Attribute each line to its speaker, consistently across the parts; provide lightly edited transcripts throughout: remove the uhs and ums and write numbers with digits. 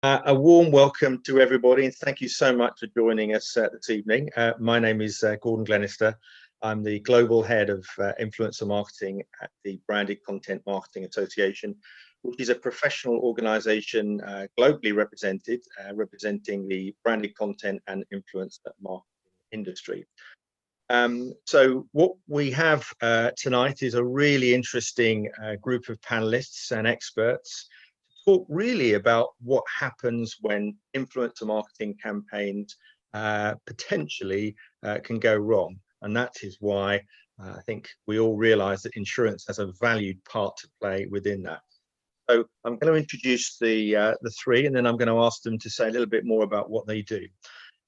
Speaker 1: A warm welcome to everybody, and thank you so much for joining us this evening. My name is Gordon Glenister. I'm the Global Head of Influencer Marketing at the Branded Content Marketing Association, which is a professional organisation globally represented, representing the branded content and influencer marketing industry. So what we have tonight is a really interesting group of panelists and experts to talk really about what happens when influencer marketing campaigns potentially can go wrong. And that is why I think we all realise that insurance has a valued part to play within that. So I'm going to introduce the three, and then I'm going to ask them to say a little bit more about what they do.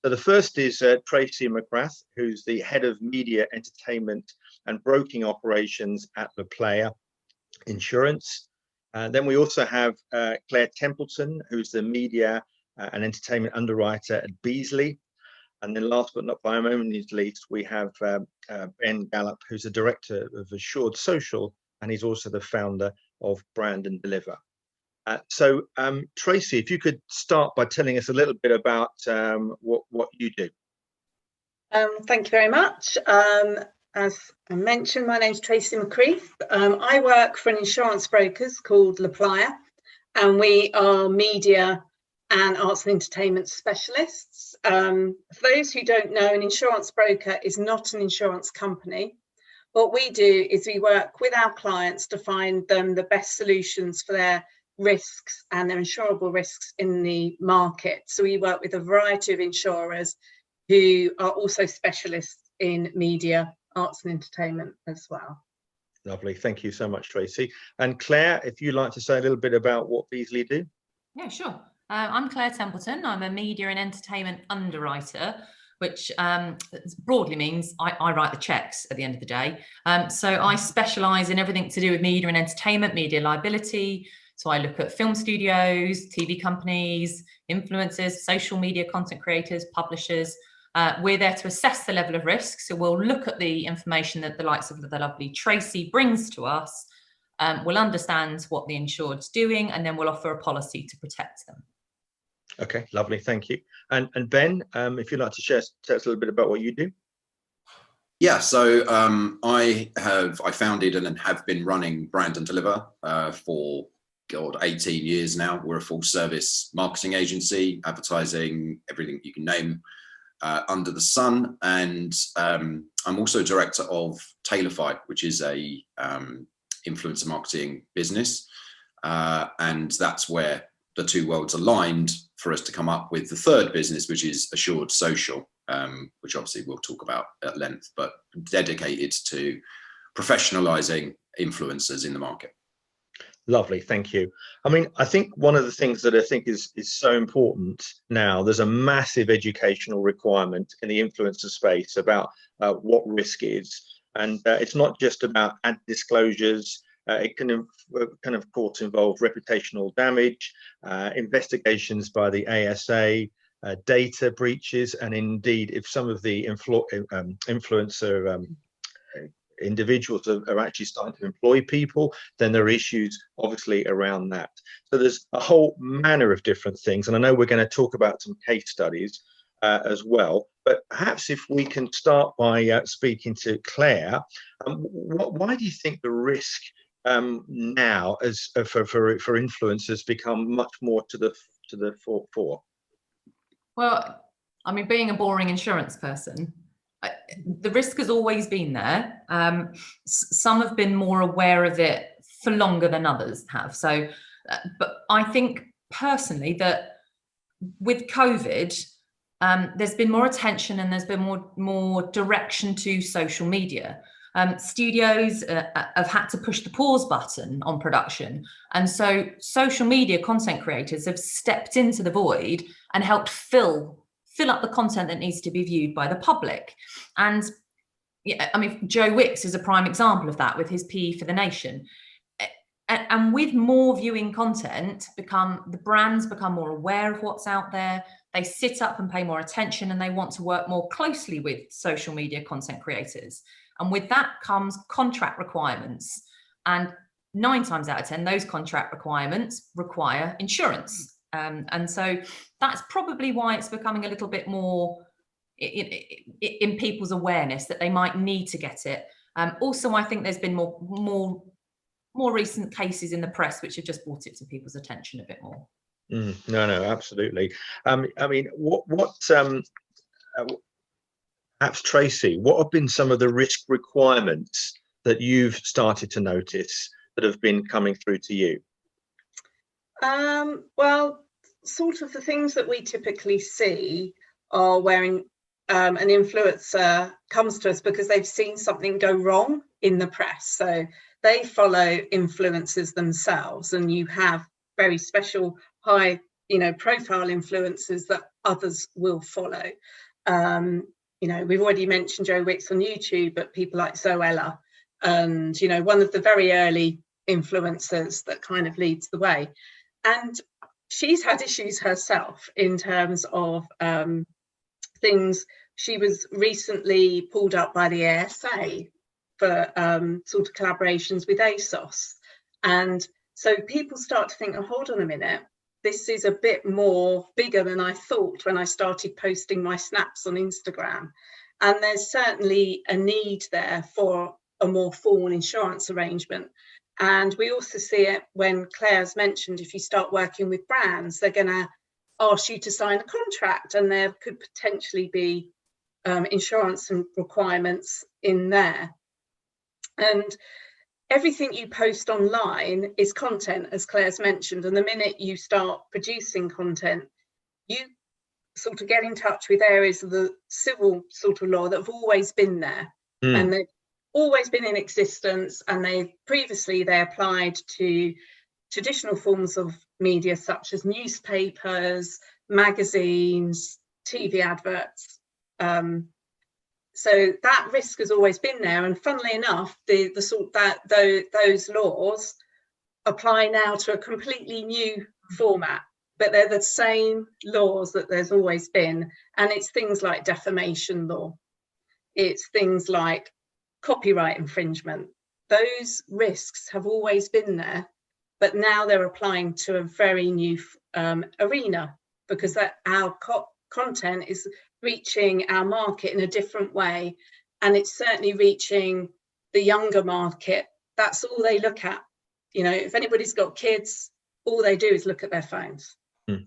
Speaker 1: So the first is Tracy Mcgrath, who's the Head of Media, Entertainment and Broking Operations at the Playa Insurance. Then we also have Claire Templeton, who's the Media and Entertainment Underwriter at Beazley. And then last but not by no means least, we have Ben Gallop, who's the Director of Assured Social, and he's also the founder of Brand and Deliver. So Tracy, if you could start by telling us a little bit about what you do.
Speaker 2: Thank you very much. As I mentioned, my name is Tracy Mcgrath. I work for an insurance broker called Playa, and we are media and arts and entertainment specialists. For those who don't know, an insurance broker is not an insurance company. What we do is we work with our clients to find them the best solutions for their risks and their insurable risks in the market. So we work with a variety of insurers who are also specialists in media, arts and entertainment as well.
Speaker 1: Lovely, thank you so much, Tracy. And Claire, if you'd like to say a little bit about what Beazley do.
Speaker 3: Yeah, sure. I'm Claire Templeton. I'm a media and entertainment underwriter, which broadly means I write the checks at the end of the day. So I specialise in everything to do with media and entertainment, media liability. So I look at film studios, TV companies, influencers, social media content creators, publishers. We're there to assess the level of risk. So we'll look at the information that the likes of the lovely Tracey brings to us. We'll understand what the insured's doing, and then we'll offer a policy to protect them.
Speaker 1: Okay, lovely, thank you. And Ben, if you'd like to tell us a little bit about what you do.
Speaker 4: Yeah, so I founded and have been running Brand and Deliver for 18 years now. We're a full service marketing agency, advertising, everything you can name under the sun. And I'm also director of Tailorify, which is a influencer marketing business. And that's where the two worlds aligned for us to come up with the third business, which is Assured Social, which obviously we'll talk about at length, but dedicated to professionalizing influencers in the market.
Speaker 1: Lovely, thank you. I mean, I think one of the things that I think is so important now, there's a massive educational requirement in the influencer space about what risk is. And it's not just about ad disclosures. It can of course involve reputational damage, investigations by the ASA, data breaches, and indeed if some of the influencer individuals are actually starting to employ people, then there are issues obviously around that. So there's a whole manner of different things, and I know we're going to talk about some case studies as well, but perhaps if we can start by speaking to Claire, why do you think the risk now as for influencers become much more to the fore?
Speaker 3: Well, I mean, being a boring insurance person, the risk has always been there. Some have been more aware of it for longer than others have. So, but I think personally that with COVID, there's been more attention and there's been more direction to social media. Studios have had to push the pause button on production. And so social media content creators have stepped into the void and helped fill up the content that needs to be viewed by the public. And yeah, I mean, Joe Wicks is a prime example of that with his PE for the Nation. And with more viewing content, the brands become more aware of what's out there. They sit up and pay more attention, and they want to work more closely with social media content creators. And with that comes contract requirements. And 9 times out of 10, those contract requirements require insurance. And so that's probably why it's becoming a little bit more in people's awareness that they might need to get it. Also, I think there's been more recent cases in the press which have just brought it to people's attention a bit more.
Speaker 1: No, absolutely. I mean, perhaps Tracy, what have been some of the risk requirements that you've started to notice that have been coming through to you?
Speaker 2: Well, sort of the things that we typically see are where an influencer comes to us because they've seen something go wrong in the press. So they follow influencers themselves, and you have very special high, profile influencers that others will follow. We've already mentioned Joe Wicks on YouTube, but people like Zoella, and one of the very early influencers that kind of leads the way. And she's had issues herself in terms of things. She was recently pulled up by the ASA for sort of collaborations with ASOS. And so people start to think, oh, hold on a minute, this is a bit more bigger than I thought when I started posting my snaps on Instagram. And there's certainly a need there for a more formal insurance arrangement. And we also see it when Claire's mentioned, if you start working with brands, they're going to ask you to sign a contract, and there could potentially be insurance and requirements in there. And everything you post online is content, as Claire's mentioned. And the minute you start producing content, you sort of get in touch with areas of the civil sort of law that have always been there. And they've always been in existence, and they applied to traditional forms of media such as newspapers, magazines, TV adverts. So that risk has always been there, and funnily enough, those laws apply now to a completely new format, but they're the same laws that there's always been. And it's things like defamation law, it's things like copyright infringement. Those risks have always been there, but now they're applying to a very new arena, because our content is reaching our market in a different way, and it's certainly reaching the younger market. That's all they look at. If anybody's got kids, all they do is look at their phones.
Speaker 1: No,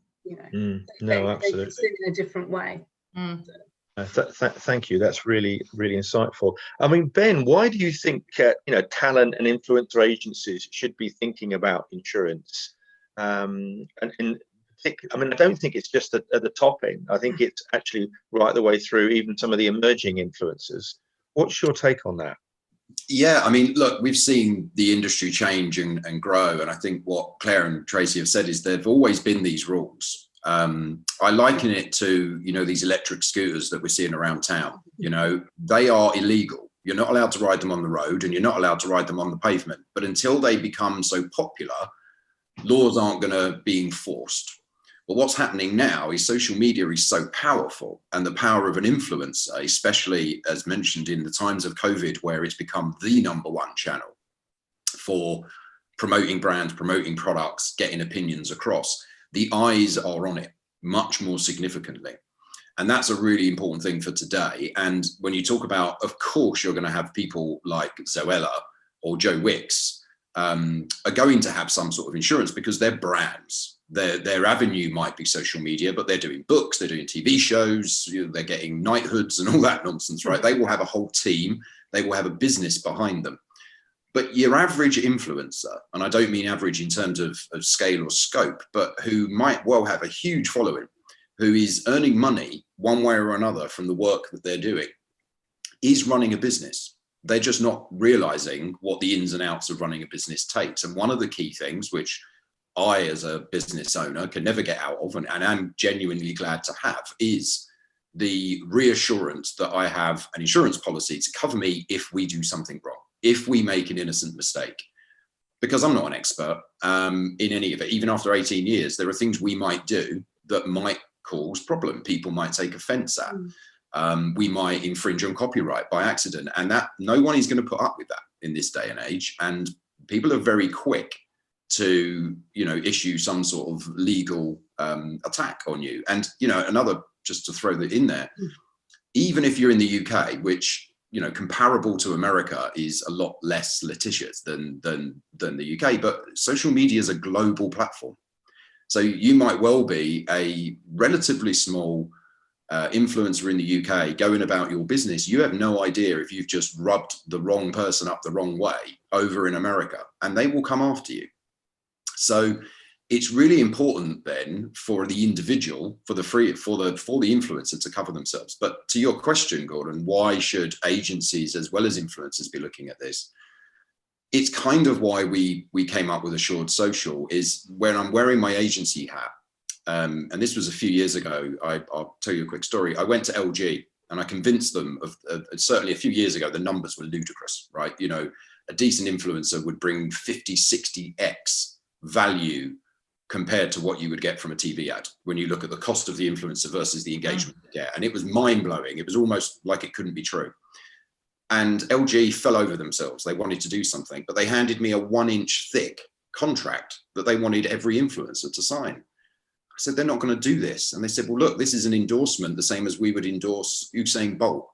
Speaker 2: they
Speaker 1: absolutely.
Speaker 2: consume in a different way.
Speaker 1: Thank you. That's really, really insightful. I mean, Ben, why do you think talent and influencer agencies should be thinking about insurance? And I mean, I don't think it's just at the top end. I think it's actually right the way through, even some of the emerging influencers. What's your take on that?
Speaker 4: Yeah, I mean, look, we've seen the industry change and grow. And I think what Claire and Tracy have said is there've always been these rules. I liken it to, these electric scooters that we're seeing around town. They are illegal. You're not allowed to ride them on the road, and you're not allowed to ride them on the pavement. But until they become so popular, laws aren't going to be enforced. But what's happening now is social media is so powerful, and the power of an influencer, especially as mentioned in the times of COVID, where it's become the #1 channel for promoting brands, promoting products, getting opinions across. The eyes are on it much more significantly. And that's a really important thing for today. And when you talk about, of course, you're going to have people like Zoella or Joe Wicks are going to have some sort of insurance because they're brands. Their avenue might be social media, but they're doing books, they're doing TV shows, they're getting knighthoods and all that nonsense, right? They will have a whole team, they will have a business behind them. But your average influencer, and I don't mean average in terms of scale or scope, but who might well have a huge following, who is earning money one way or another from the work that they're doing, is running a business. They're just not realizing what the ins and outs of running a business takes. And one of the key things, which I, as a business owner, can never get out of, and I'm genuinely glad to have, is the reassurance that I have an insurance policy to cover me if we do something wrong, if we make an innocent mistake. Because I'm not an expert in any of it. Even after 18 years, there are things we might do that might cause problem. People might take offense at. We might infringe on copyright by accident, and that no one is going to put up with that in this day and age. And people are very quick to, you know, issue some sort of legal attack on you. And, you know, another, just to throw that in there, even if you're in the UK, which, you know, comparable to America is a lot less litigious than the UK, but social media is a global platform. So you might well be a relatively small influencer in the UK going about your business. You have no idea if you've just rubbed the wrong person up the wrong way over in America, and they will come after you. So it's really important then for the individual, for the influencer to cover themselves. But to your question, Gordon, why should agencies as well as influencers be looking at this? It's kind of why we came up with Assured Social, is when I'm wearing my agency hat. And this was a few years ago. I'll tell you a quick story. I went to LG and I convinced them of certainly a few years ago, the numbers were ludicrous, right? You know, a decent influencer would bring 50, 60x value compared to what you would get from a TV ad when you look at the cost of the influencer versus the engagement you get. And it was mind blowing. It was almost like it couldn't be true. And LG fell over themselves. They wanted to do something, but they handed me a 1-inch thick contract that they wanted every influencer to sign. I said, they're not going to do this. And they said, well, look, this is an endorsement, the same as we would endorse Usain Bolt.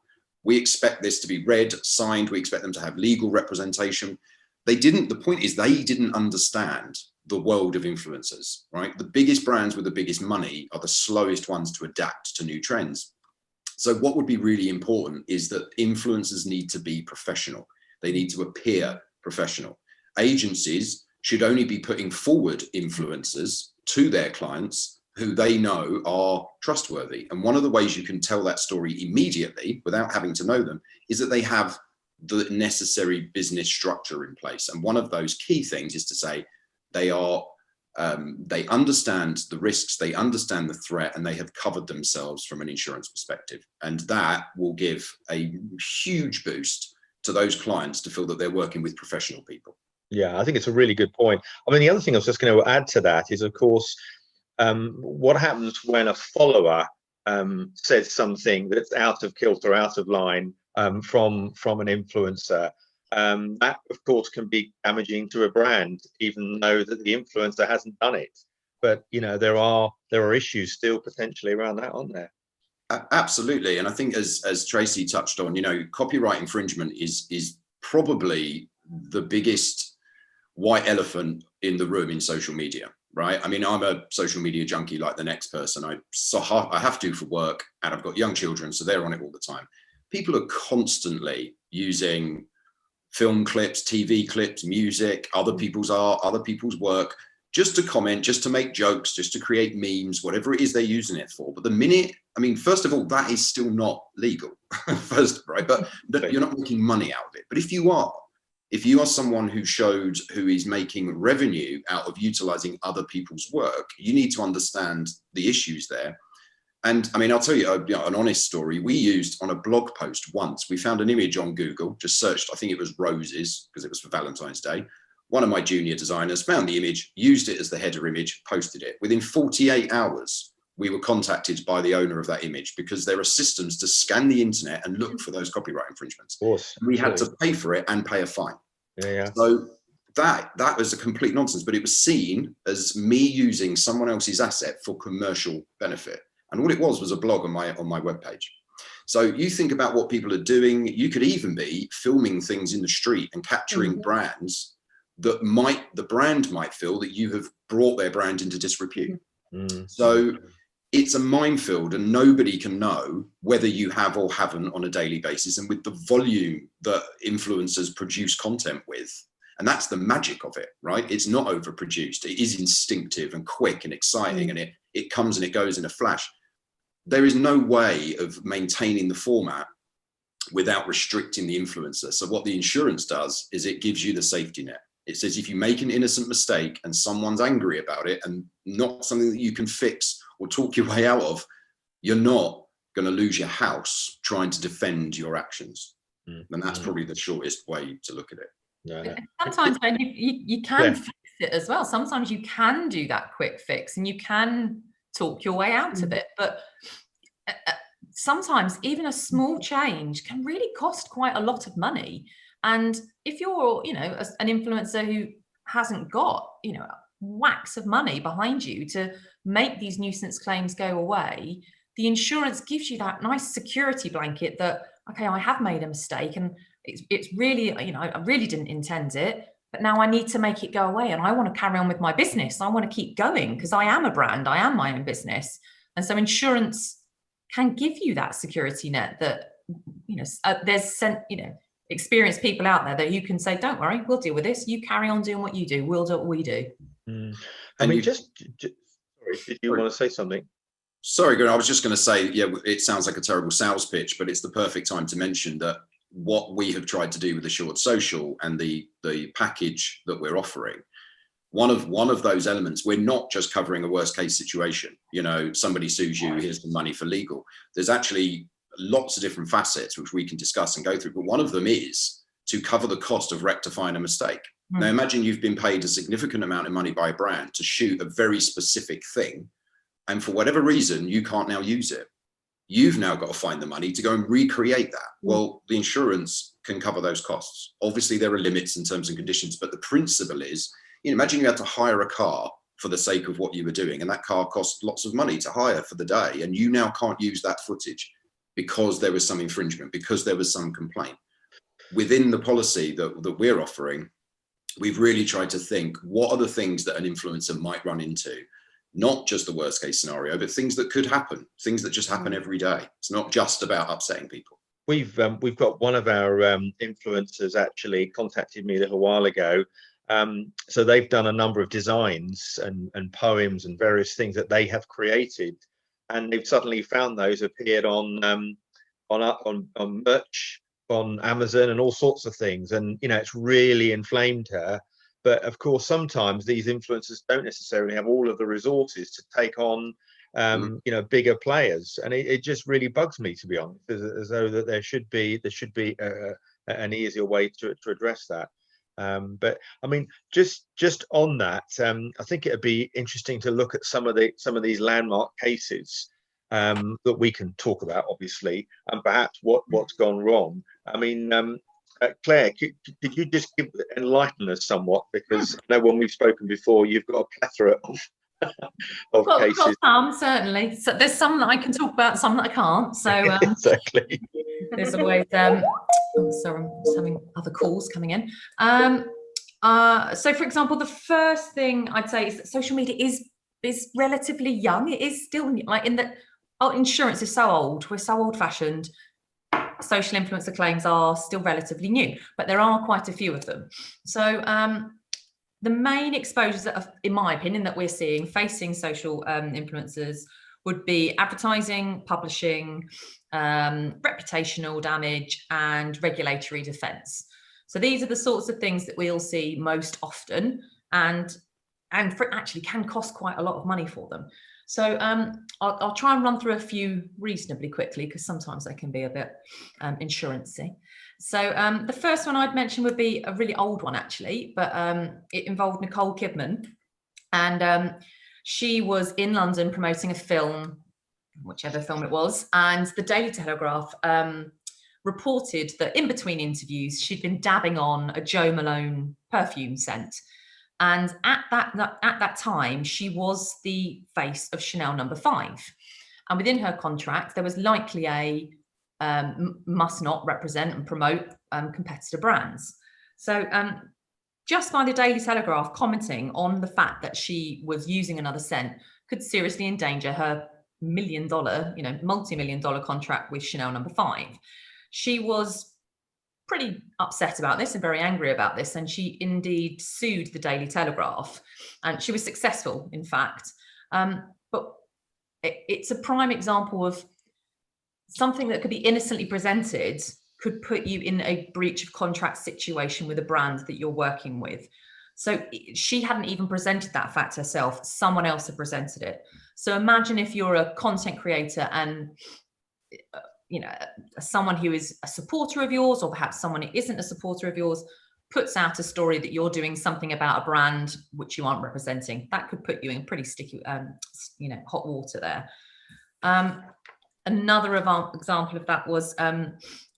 Speaker 4: We expect this to be read, signed. We expect them to have legal representation. They didn't. The point is, they didn't understand the world of influencers, right? The biggest brands with the biggest money are the slowest ones to adapt to new trends. So what would be really important is that influencers need to be professional. They need to appear professional. Agencies should only be putting forward influencers to their clients who they know are trustworthy. And one of the ways you can tell that story immediately without having to know them is that they have the necessary business structure in place. And one of those key things is to say they understand the risks, they understand the threat, and they have covered themselves from an insurance perspective. And that will give a huge boost to those clients to feel that they're working with professional people.
Speaker 1: Yeah, I think it's a really good point. I mean, the other thing I was just going to add to that is, of course, what happens when a follower says something that's out of kilter, out of line from an influencer. That, of course, can be damaging to a brand, even though that the influencer hasn't done it. But, you know, there are issues still potentially around that, aren't there?
Speaker 4: Absolutely. And I think as Tracy touched on, you know, copyright infringement is probably the biggest white elephant in the room in social media, right? I mean, I'm a social media junkie like the next person. I have to for work, and I've got young children, so they're on it all the time. People are constantly using film clips, TV clips, music, other people's art, other people's work, just to comment, just to make jokes, just to create memes, whatever it is they're using it for. But the minute, I mean, first of all, that is still not legal, first, right? But you're not making money out of it. But if you are someone who is making revenue out of utilizing other people's work, you need to understand the issues there. And I mean, I'll tell you, an honest story. We used on a blog post once, we found an image on Google, just searched, I think it was roses because it was for Valentine's Day. One of my junior designers found the image, used it as the header image, posted it. Within 48 hours, we were contacted by the owner of that image because there are systems to scan the internet and look for those copyright infringements.
Speaker 1: Of course.
Speaker 4: We had to pay for it and pay a fine.
Speaker 1: Yeah.
Speaker 4: So that was a complete nonsense, but it was seen as me using someone else's asset for commercial benefit. And all it was a blog on my webpage. So you think about what people are doing. You could even be filming things in the street and capturing brands that the brand might feel that you have brought their brand into disrepute. So it's a minefield, and nobody can know whether you have or haven't on a daily basis. And with the volume that influencers produce content with, and that's the magic of it, right? It's not overproduced. It is instinctive and quick and exciting, and it comes and it goes in a flash. There is no way of maintaining the format without restricting the influencer. So what the insurance does is it gives you the safety net. It says if you make an innocent mistake and someone's angry about it and not something that you can fix or talk your way out of, you're not going to lose your house trying to defend your actions. And that's probably the shortest way to look at it.
Speaker 1: Yeah.
Speaker 3: Sometimes you can fix it as well. Sometimes you can do that quick fix and you can talk your way out of it. But sometimes even a small change can really cost quite a lot of money. And if you're, you know, an influencer who hasn't got, whacks of money behind you to make these nuisance claims go away, the insurance gives you that nice security blanket that, okay, I have made a mistake and it's really, I really didn't intend it, but now I need to make it go away and I want to carry on with my business. I want to keep going because I am a brand, I am my own business. And so insurance can give you that security net that, there's, experienced people out there that you can say, don't worry, we'll deal with this. You carry on doing what you do. We'll do what we do.
Speaker 1: I mean, sorry, did you want to say something?
Speaker 4: Sorry, Gordon, I was just going to say, yeah, it sounds like a terrible sales pitch, but it's the perfect time to mention that what we have tried to do with Assured Social and the package that we're offering, one of those elements, we're not just covering a worst case situation. Somebody sues you, here's the money for legal. There's actually lots of different facets which we can discuss and go through, but one of them is to cover the cost of rectifying a mistake. Now imagine you've been paid a significant amount of money by a brand to shoot a very specific thing, and for whatever reason you can't now use it. You've now got to find the money to go and recreate that. Well, the insurance can cover those costs. Obviously there are limits in terms and conditions, but the principle is, imagine you had to hire a car for the sake of what you were doing, and that car cost lots of money to hire for the day, and you now can't use that footage because there was some infringement, because there was some complaint. Within the policy that we're offering, we've really tried to think, what are the things that an influencer might run into? Not just the worst case scenario, but things that could happen, things that just happen every day. It's not just about upsetting people.
Speaker 1: We've got one of our influencers actually contacted me a little while ago. So they've done a number of designs and poems and various things that they have created, and they've suddenly found those appeared on merch, on Amazon and all sorts of things, and it's really inflamed her. But of course, sometimes these influencers don't necessarily have all of the resources to take on bigger players, and it just really bugs me, to be honest, as though that there should be an easier way to address that. But I mean, just on that, I think it'd be interesting to look at some of these landmark cases that we can talk about, obviously, and perhaps what's gone wrong. I mean, Claire, could you just enlighten us somewhat, because I know when we've spoken before, you've got a plethora of cases.
Speaker 3: We've got some, certainly. So there's some that I can talk about, some that I can't. So
Speaker 1: exactly.
Speaker 3: There's always sorry, I'm just having other calls coming in. So for example, the first thing I'd say is that social media is relatively young. It is still like in that insurance is so old. We're so old fashioned. Social influencer claims are still relatively new, but there are quite a few of them. So the main exposures that, in my opinion, that we're seeing facing social influencers would be advertising, publishing, reputational damage, and regulatory defence. So these are the sorts of things that we'll see most often, and actually can cost quite a lot of money for them. So I'll try and run through a few reasonably quickly, because sometimes they can be a bit insurance-y. So the first one I'd mention would be a really old one, actually, but it involved Nicole Kidman. And she was in London promoting a film, whichever film it was, and the Daily Telegraph reported that in between interviews, she'd been dabbing on a Jo Malone perfume scent. And at that time, she was the face of Chanel No. 5. And within her contract, there was likely a must not represent and promote competitor brands. So just by the Daily Telegraph commenting on the fact that she was using another scent could seriously endanger her multi-million-dollar contract with Chanel No. 5. She was pretty upset about this and very angry about this, and she indeed sued the Daily Telegraph, and she was successful, in fact. But it's a prime example of something that could be innocently presented could put you in a breach of contract situation with a brand that you're working with. So she hadn't even presented that fact herself. Someone else had presented it. So imagine if you're a content creator and someone who is a supporter of yours, or perhaps someone who isn't a supporter of yours, puts out a story that you're doing something about a brand which you aren't representing. That could put you in pretty sticky, hot water there. Another example of that was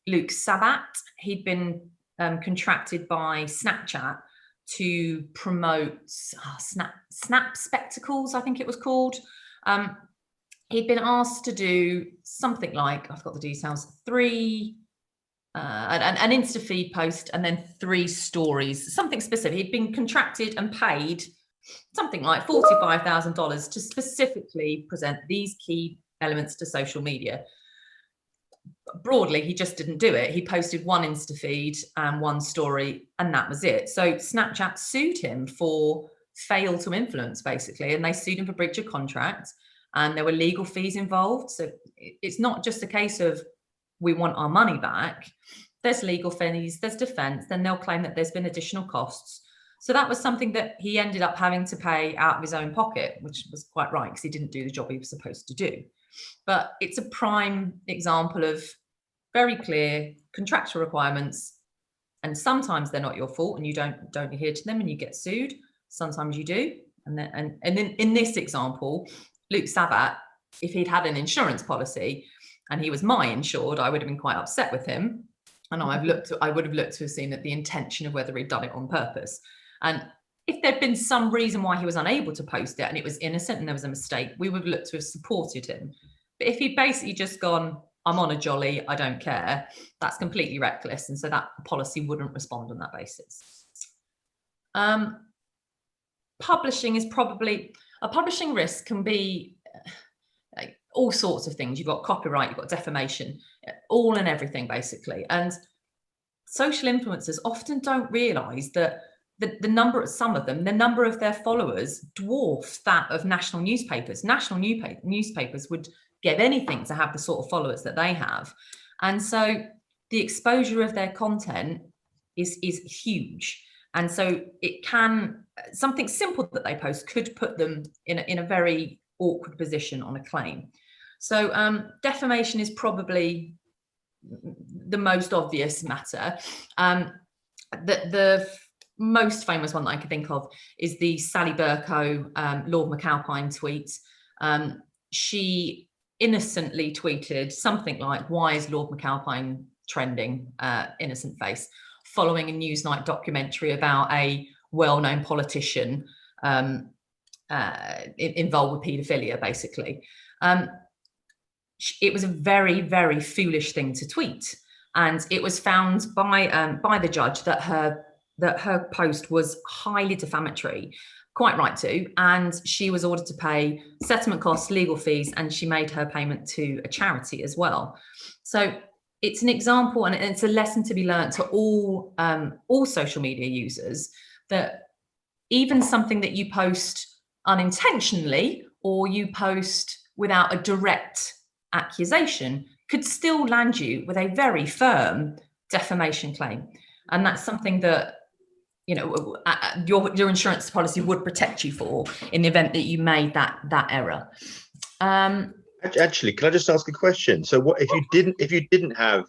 Speaker 3: Luke Sabat. He'd been contracted by Snapchat to promote Snap Spectacles, I think it was called. He'd been asked to do something like, I've got the details, an Insta feed post and then 3 stories, something specific. He'd been contracted and paid something like $45,000 to specifically present these key elements to social media. Broadly, he just didn't do it. He posted 1 Insta feed and 1 story, and that was it. So Snapchat sued him for fail to influence, basically, and they sued him for breach of contract, and there were legal fees involved. So it's not just a case of we want our money back. There's legal fees, there's defense, then they'll claim that there's been additional costs. So that was something that he ended up having to pay out of his own pocket, which was quite right because he didn't do the job he was supposed to do. But it's a prime example of very clear contractual requirements, and sometimes they're not your fault and you don't adhere to them and you get sued. Sometimes you do. And then in this example, Luke Sabat, if he'd had an insurance policy and he was my insured, I would have been quite upset with him. And I would have looked to have seen at the intention of whether he'd done it on purpose. And if there'd been some reason why he was unable to post it and it was innocent and there was a mistake, we would have looked to have supported him. But if he'd basically just gone, I'm on a jolly, I don't care, that's completely reckless. And so that policy wouldn't respond on that basis. Publishing is probably, a publishing risk can be like all sorts of things. You've got copyright, you've got defamation, all and everything basically. And social influencers often don't realize that the number of some of them, the number of their followers dwarfs that of national newspapers. National newspapers would give anything to have the sort of followers that they have. And so the exposure of their content is huge. And so it can, something simple that they post could put them in a very awkward position on a claim. So defamation is probably the most obvious matter. The most famous one that I can think of is the Sally Bercow, Lord McAlpine tweet. She innocently tweeted something like, "Why is Lord McAlpine trending?" Innocent face, following a Newsnight documentary about a well-known politician involved with paedophilia, basically. It was a very, very foolish thing to tweet. And it was found by the judge that her post was highly defamatory, quite right to, and she was ordered to pay settlement costs, legal fees, and she made her payment to a charity as well. So it's an example, and it's a lesson to be learned to all social media users, that even something that you post unintentionally or you post without a direct accusation could still land you with a very firm defamation claim. And that's something that, you know, your insurance policy would protect you for in the event that you made that error.
Speaker 1: Actually, can I just ask a question? So what if you didn't have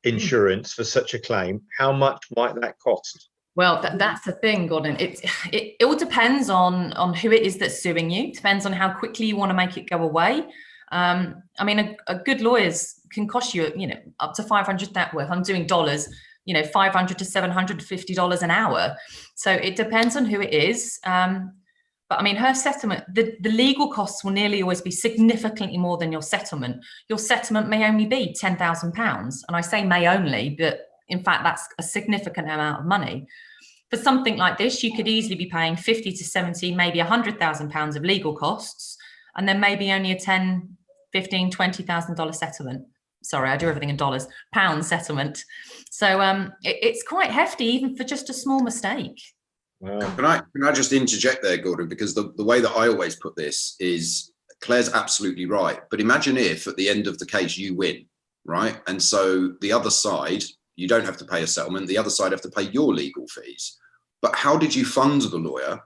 Speaker 1: insurance for such a claim, how much might that cost?
Speaker 3: Well, that's the thing, Gordon. It all depends on who it is that's suing you. It depends on how quickly you want to make it go away. I mean, a good lawyer's can cost you, you know, up to $500. Well, if I'm doing dollars, you know, $500 to $750 an hour. So it depends on who it is. But I mean, her settlement, the legal costs will nearly always be significantly more than your settlement. Your settlement may only be £10,000. And I say may only, but in fact, that's a significant amount of money. For something like this, you could easily be paying 50 to 70, maybe £100,000 of legal costs, and then maybe only a $10,000, $15,000, $20,000 settlement. Sorry, I do everything in dollars, pound settlement. So it's quite hefty, even for just a small mistake.
Speaker 1: Wow.
Speaker 4: Can I just interject there, Gordon? Because the way that I always put this is, Claire's absolutely right. But imagine if at the end of the case you win, right? And so the other side, you don't have to pay a settlement. The other side have to pay your legal fees. But how did you fund the lawyer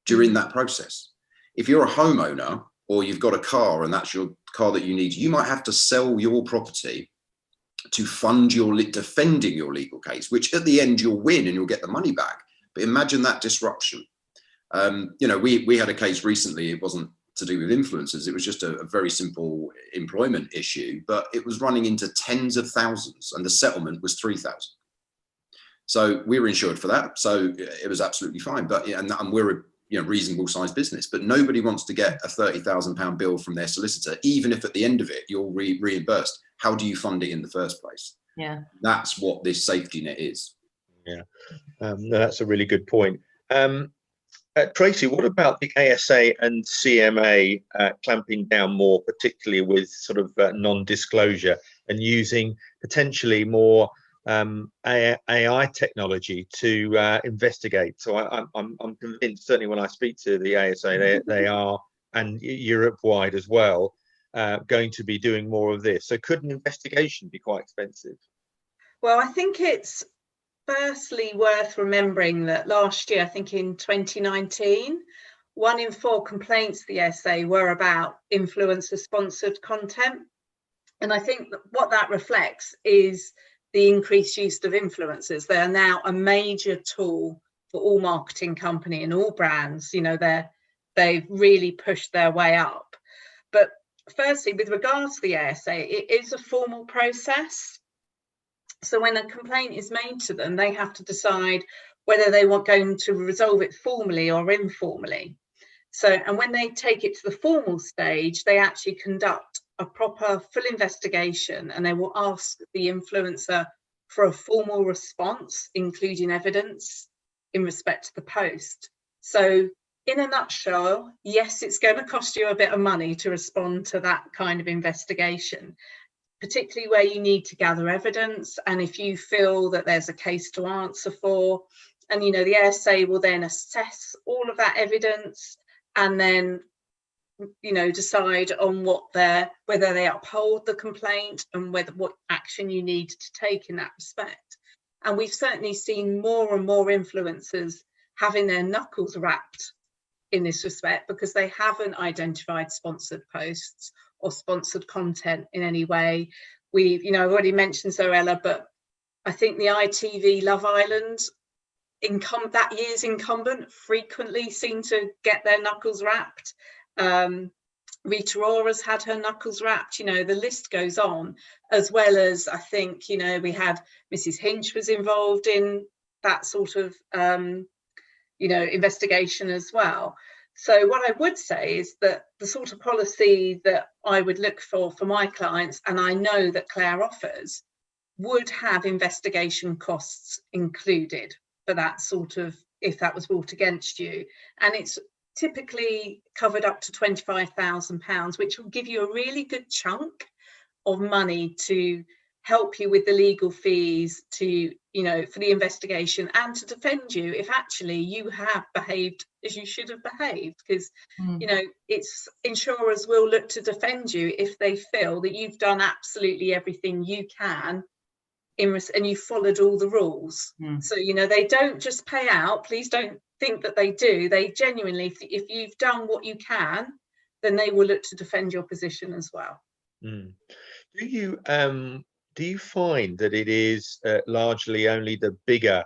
Speaker 4: during that process? If you're a homeowner or you've got a car and that's your car that you need, you might have to sell your property to fund your defending your legal case, which at the end you'll win and you'll get the money back. But imagine that disruption. You know, we had a case recently. It wasn't to do with influencers. It was just a very simple employment issue, but it was running into tens of thousands and the settlement was 3,000. So we were insured for that. So it was absolutely fine. But and we're a reasonable sized business, but nobody wants to get a £30,000 bill from their solicitor, even if at the end of it you're reimbursed. How do you fund it in the first place?
Speaker 3: Yeah,
Speaker 4: that's what this safety net is.
Speaker 1: Yeah, no, that's a really good point. Tracy, what about the ASA and CMA clamping down more, particularly with sort of non-disclosure and using potentially more AI technology to investigate? So I'm convinced, certainly when I speak to the ASA, they are, and Europe-wide as well, going to be doing more of this. So could an investigation be quite expensive?
Speaker 2: Well, I think it's firstly worth remembering that last year, I think in 2019, 1 in 4 complaints to the ASA were about influencer-sponsored content. And I think that what that reflects is the increased use of influencers. They are now a major tool for all marketing company and all brands. They've really pushed their way up. But firstly, with regards to the ASA, it is a formal process. So when a complaint is made to them, they have to decide whether they want going to resolve it formally or informally. And when they take it to the formal stage, they actually conduct a proper full investigation, and they will ask the influencer for a formal response, including evidence in respect to the post. So in a nutshell, yes, it's going to cost you a bit of money to respond to that kind of investigation, particularly where you need to gather evidence, and if you feel that there's a case to answer for. And the ASA will then assess all of that evidence and then decide on whether they uphold the complaint and what action you need to take in that respect. And we've certainly seen more and more influencers having their knuckles wrapped in this respect because they haven't identified sponsored posts or sponsored content in any way. I've already mentioned Zoella, but I think the ITV Love Island that year's incumbent frequently seem to get their knuckles wrapped. Rita Ora's had her knuckles wrapped. The list goes on, as well as I think we had Mrs. Hinch was involved in that sort of investigation as well. So what I would say is that the sort of policy that I would look for my clients, and I know that Claire offers, would have investigation costs included for that sort of, if that was brought against you. And it's typically covered up to £25,000, which will give you a really good chunk of money to help you with the legal fees for the investigation and to defend you if actually you have behaved as you should have behaved, because it's insurers will look to defend you if they feel that you've done absolutely everything you can and you followed all the rules. So they don't just pay out. Please don't think that they do. They genuinely, if you've done what you can, then they will look to defend your position as well.
Speaker 1: Do you find that it is largely only the bigger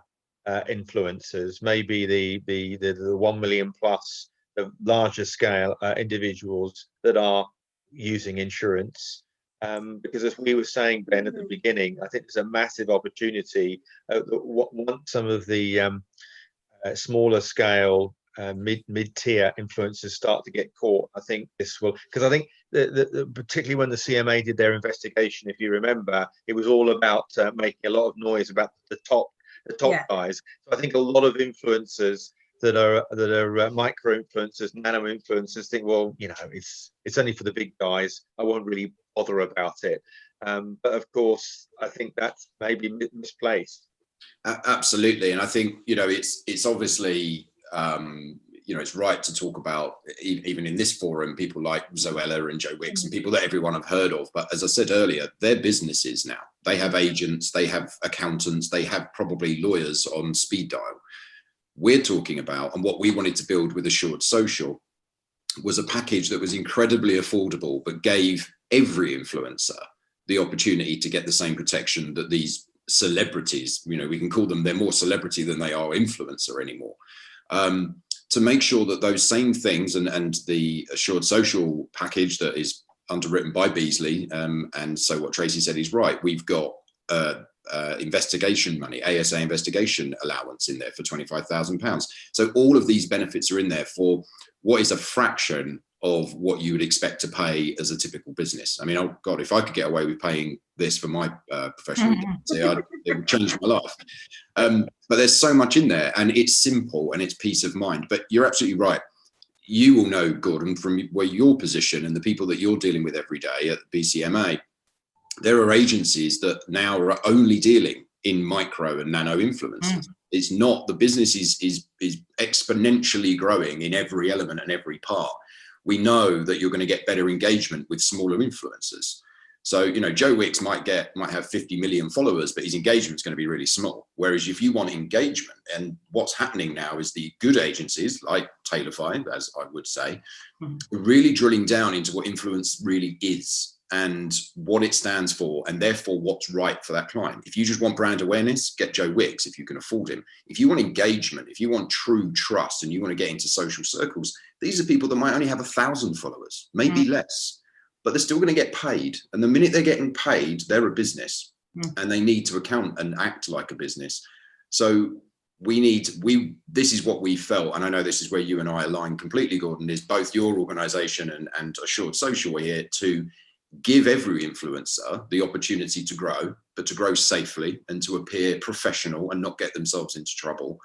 Speaker 1: influencers, maybe the 1 million plus, the larger scale individuals that are using insurance? Because as we were saying, Ben, at the beginning, I think there's a massive opportunity. Once some of the smaller scale mid-tier influencers start to get caught, I think this will, because I think particularly when the CMA did their investigation, if you remember, it was all about making a lot of noise about the top guys. So I think a lot of influencers that are micro influencers, nano influencers think, well, it's only for the big guys, I won't really bother about it. But of course, I think that's maybe misplaced.
Speaker 4: Absolutely. And I think it's obviously it's right to talk about, even in this forum, people like Zoella and Joe Wicks and people that everyone have heard of. But as I said earlier, they're businesses now. They have agents, they have accountants, they have probably lawyers on speed dial. We're talking about, and what we wanted to build with Assured Social, was a package that was incredibly affordable, but gave every influencer the opportunity to get the same protection that these celebrities, we can call them, they're more celebrity than they are influencer anymore. To make sure that those same things and the Assured Social package that is underwritten by Beazley, and so what Tracy said is right. We've got a investigation money, ASA investigation allowance in there for £25,000. So all of these benefits are in there for what is a fraction of what you would expect to pay as a typical business. I mean, oh God, if I could get away with paying this for my professional indemnity, it would change my life. But there's so much in there, and it's simple and it's peace of mind. But you're absolutely right. You will know, Gordon, from where your position and the people that you're dealing with every day at BCMA, there are agencies that now are only dealing in micro and nano influencers. It's not, the business is exponentially growing in every element and every part. We know that you're going to get better engagement with smaller influencers. So, you know, Joe Wicks might have 50 million followers, but his engagement is going to be really small. Whereas if you want engagement, and what's happening now is the good agencies like Tailorfy, as I would say, really drilling down into what influence really is and what it stands for, and therefore what's right for that client. If you just want brand awareness, get Joe Wicks if you can afford him. If you want engagement, if you want true trust and you want to get into social circles, these are people that might only have 1,000 followers, maybe less, but they're still going to get paid. And the minute they're getting paid, they're a business and they need to account and act like a business. So this is what we felt, and I know this is where you and I align completely, Gordon, is both your organization and Assured Social are here to give every influencer the opportunity to grow, but to grow safely and to appear professional and not get themselves into trouble.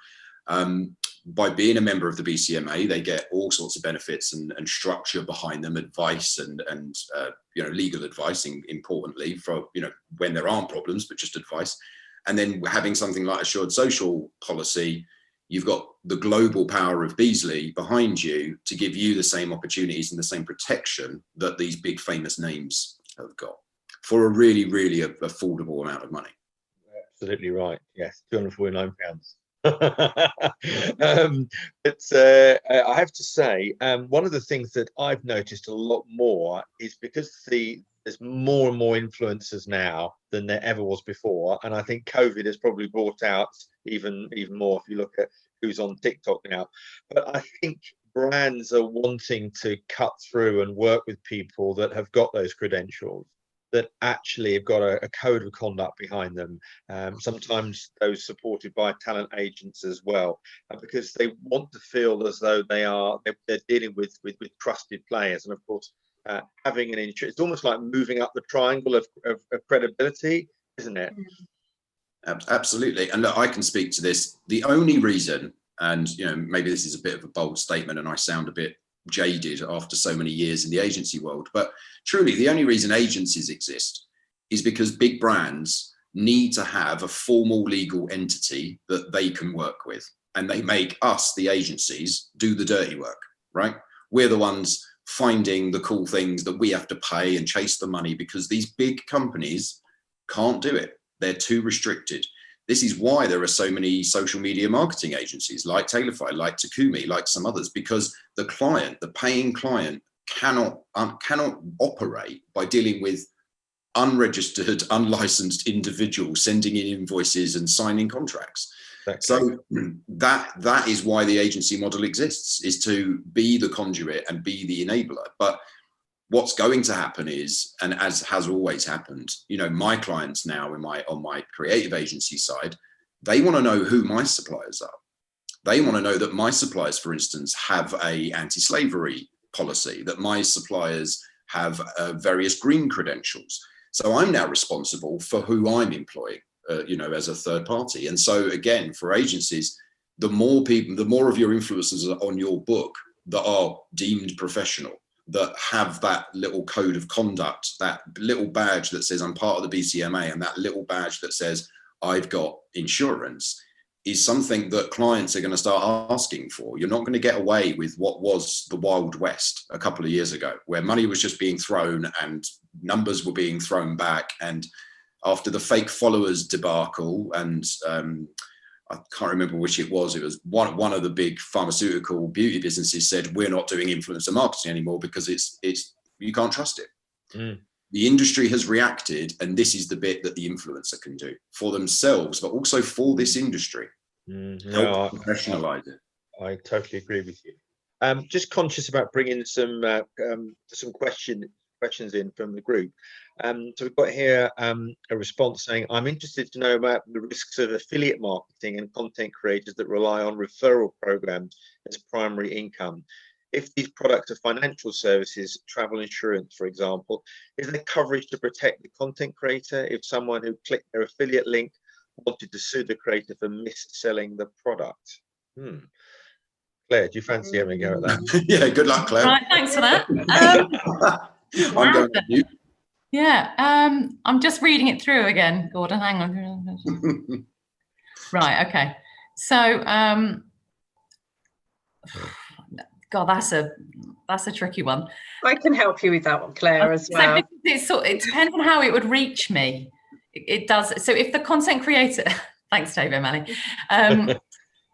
Speaker 4: By being a member of the BCMA, they get all sorts of benefits and structure behind them, advice and legal advice, importantly, for, when there aren't problems, but just advice. And then having something like Assured Social policy, you've got the global power of Beazley behind you to give you the same opportunities and the same protection that these big famous names have got for a really, really affordable amount of money.
Speaker 1: Absolutely right. Yes, £249. But I have to say, one of the things that I've noticed a lot more is because there's more and more influencers now than there ever was before, and I think COVID has probably brought out even more if you look at who's on TikTok now. But I think brands are wanting to cut through and work with people that have got those credentials, that actually have got a code of conduct behind them, sometimes those supported by talent agents as well, because they want to feel as though they're dealing with trusted players. And of course, having it's almost like moving up the triangle of credibility, isn't it?
Speaker 4: Absolutely. And look, I can speak to this. The only reason, and maybe this is a bit of a bold statement and I sound a bit jaded after so many years in the agency world, but truly the only reason agencies exist is because big brands need to have a formal legal entity that they can work with, and they make us, the agencies, do the dirty work, right? We're the ones finding the cool things that we have to pay and chase the money because these big companies can't do it. They're too restricted. This is why there are so many social media marketing agencies like Tailorfy, like Takumi, like some others, because the paying client cannot operate by dealing with unregistered, unlicensed individuals sending in invoices and signing contracts. Okay. So that is why the agency model exists, is to be the conduit and be the enabler. But what's going to happen is, and as has always happened, my clients now on my creative agency side, they want to know who my suppliers are. They want to know that my suppliers, for instance, have a anti-slavery policy, that my suppliers have various green credentials. So I'm now responsible for who I'm employing, as a third party. And so again, for agencies, the more of your influencers are on your book that are deemed professional, that have that little code of conduct, that little badge that says I'm part of the BCMA, and that little badge that says I've got insurance, is something that clients are going to start asking for. You're not going to get away with what was the Wild West a couple of years ago, where money was just being thrown and numbers were being thrown back. And after the fake followers debacle, and I can't remember which it was one of the big pharmaceutical beauty businesses said, we're not doing influencer marketing anymore because it's you can't trust it. The industry has reacted, and this is the bit that the influencer can do for themselves, but also for this industry. Help professionalize it.
Speaker 1: I totally agree with you. Just conscious about bringing some questions questions in from the group. So we've got here a response saying, I'm interested to know about the risks of affiliate marketing and content creators that rely on referral programs as primary income. If these products are financial services, travel insurance, for example, is there coverage to protect the content creator if someone who clicked their affiliate link wanted to sue the creator for mis-selling the product? Claire, do you fancy having a go at that?
Speaker 4: Yeah, good luck, Claire.
Speaker 3: Right, thanks for that.
Speaker 4: I'm going to mute.
Speaker 3: Yeah, I'm just reading it through again, Gordon. Hang on. Right, okay. So, God, that's a tricky one.
Speaker 2: I can help you with that one, Claire, as well.
Speaker 3: So it depends on how it would reach me. It does. So if the content creator, thanks, David Manny.